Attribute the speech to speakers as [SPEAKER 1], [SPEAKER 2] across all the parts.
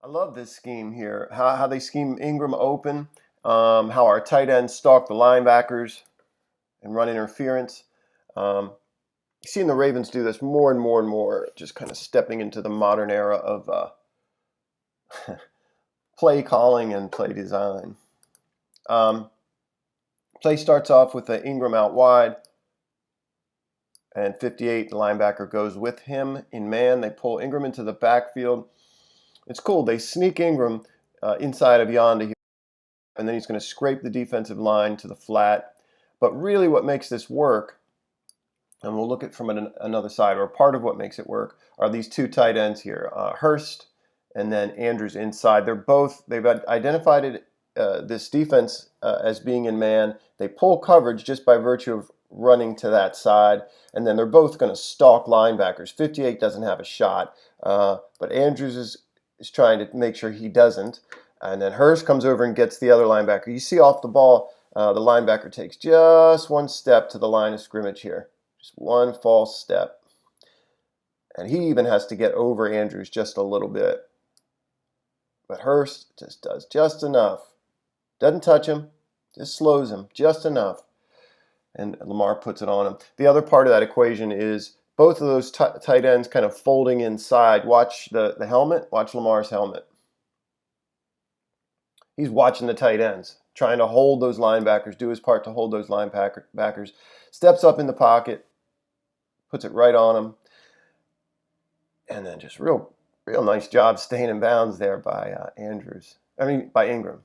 [SPEAKER 1] I love this scheme here. How they scheme Ingram open, how our tight ends stalk the linebackers and run interference. Um, You've seen the Ravens do this more and more and more, just kind of stepping into the modern era of play calling and play design. Um, Play starts off with the Ingram out wide, and 58, the linebacker, goes with him in man. They pull Ingram into the backfield. It's cool. They sneak Ingram inside of Yonda here, and then he's going to scrape the defensive line to the flat. But really what makes this work, and we'll look at from another side, or part of what makes it work, are these two tight ends here, Hurst and then Andrews inside. They've identified this defense as being in man. They pull coverage just by virtue of running to that side, and then they're both going to stalk linebackers. 58 doesn't have a shot, but Andrews is trying to make sure he doesn't. And then Hurst comes over and gets the other linebacker. You see off the ball, the linebacker takes just one step to the line of scrimmage here. Just one false step. And he even has to get over Andrews just a little bit. But Hurst just does just enough. Doesn't touch him, just slows him just enough. And Lamar puts it on him. The other part of that equation is both of those tight ends kind of folding inside. Watch the helmet. Watch Lamar's helmet. He's watching the tight ends, trying to hold those linebackers, do his part to hold those linebackers. Steps up in the pocket, puts it right on him. And then just real nice job staying in bounds there by by Ingram.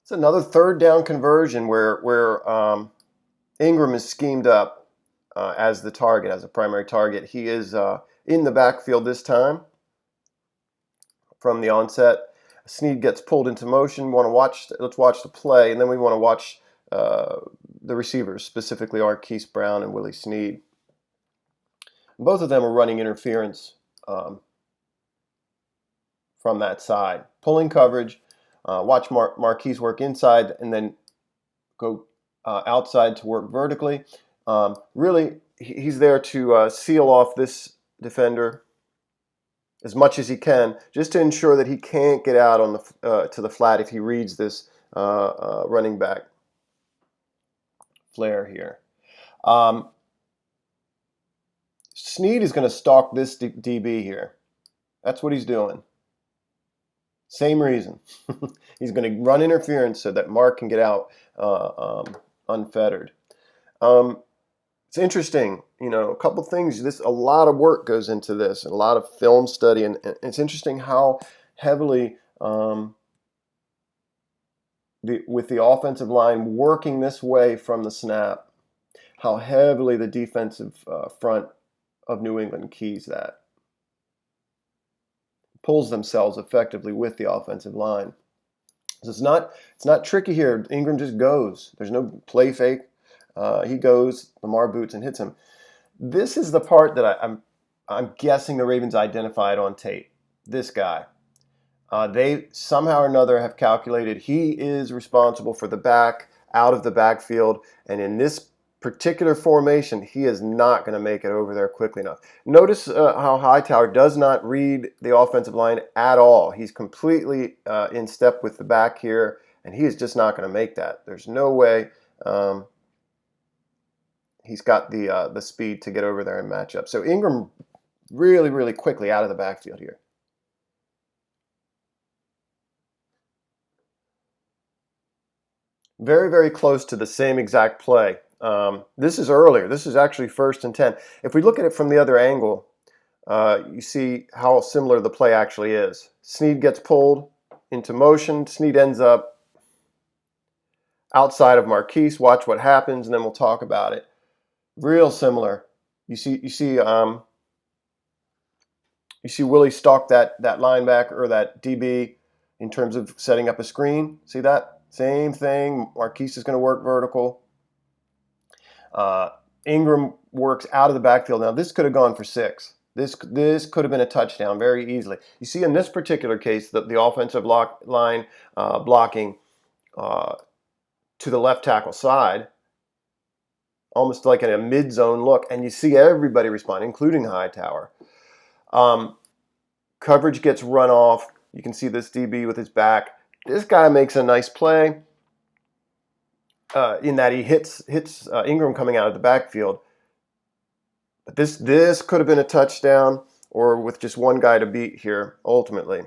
[SPEAKER 1] It's another third down conversion where Ingram is schemed up as the target, as a primary target. He is in the backfield this time from the onset. Snead gets pulled into motion. Let's watch the play, and then we want to watch the receivers, specifically Marquise Brown and Willie Snead. Both of them are running interference from that side, pulling coverage. Watch Marquise work inside and then go outside to work vertically. Really, he's there to seal off this defender as much as he can, just to ensure that he can't get out on to the flat if he reads this running back flare here. Snead is going to stalk this DB here. That's what he's doing. Same reason. He's going to run interference so that Mark can get out unfettered. It's interesting, a couple things. A lot of work goes into this, and a lot of film study, and it's interesting how heavily with the offensive line working this way from the snap, how heavily the defensive front of New England keys that. Pulls themselves effectively with the offensive line. So it's not tricky here. Ingram just goes. There's no play fake. He goes, Lamar boots and hits him. This is the part that I'm guessing the Ravens identified on tape. This guy. They somehow or another have calculated he is responsible for the back out of the backfield, and in this particular formation, he is not going to make it over there quickly enough. Notice how Hightower does not read the offensive line at all. He's completely in step with the back here, and he is just not going to make that. There's no way he's got the speed to get over there and match up. So Ingram really, really quickly out of the backfield here. Very, very close to the same exact play. This is earlier. This is actually 1st and 10. If we look at it from the other angle, you see how similar the play actually is. Snead gets pulled into motion. Snead ends up outside of Marquise. Watch what happens, and then we'll talk about it. Real similar. You see Willie stalk that linebacker or that DB in terms of setting up a screen. See that? Same thing. Marquise is going to work vertical. Ingram works out of the backfield. Now, this could have gone for 6. This could have been a touchdown very easily. You see, in this particular case, the offensive line blocking to the left tackle side, almost like in a mid-zone look, and you see everybody respond, including Hightower. Coverage gets run off. You can see this DB with his back. This guy makes a nice play in that he hits Ingram coming out of the backfield. But this could have been a touchdown, or with just one guy to beat here, ultimately.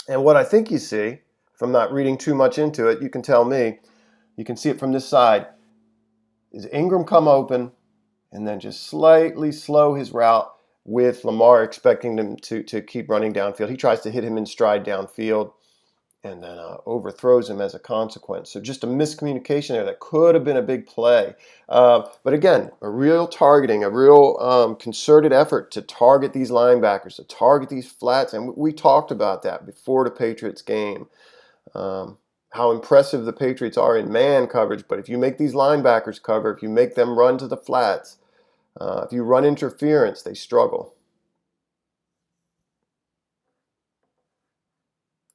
[SPEAKER 1] And what I think you see, if I'm not reading too much into it, you can tell me, you can see it from this side, is Ingram come open and then just slightly slow his route with Lamar expecting him to keep running downfield. He tries to hit him in stride downfield and then overthrows him as a consequence. So just a miscommunication there that could have been a big play. But again, a real targeting, a real concerted effort to target these linebackers, to target these flats. And we talked about that before the Patriots game. How impressive the Patriots are in man coverage, but if you make these linebackers cover, if you make them run to the flats, if you run interference, they struggle.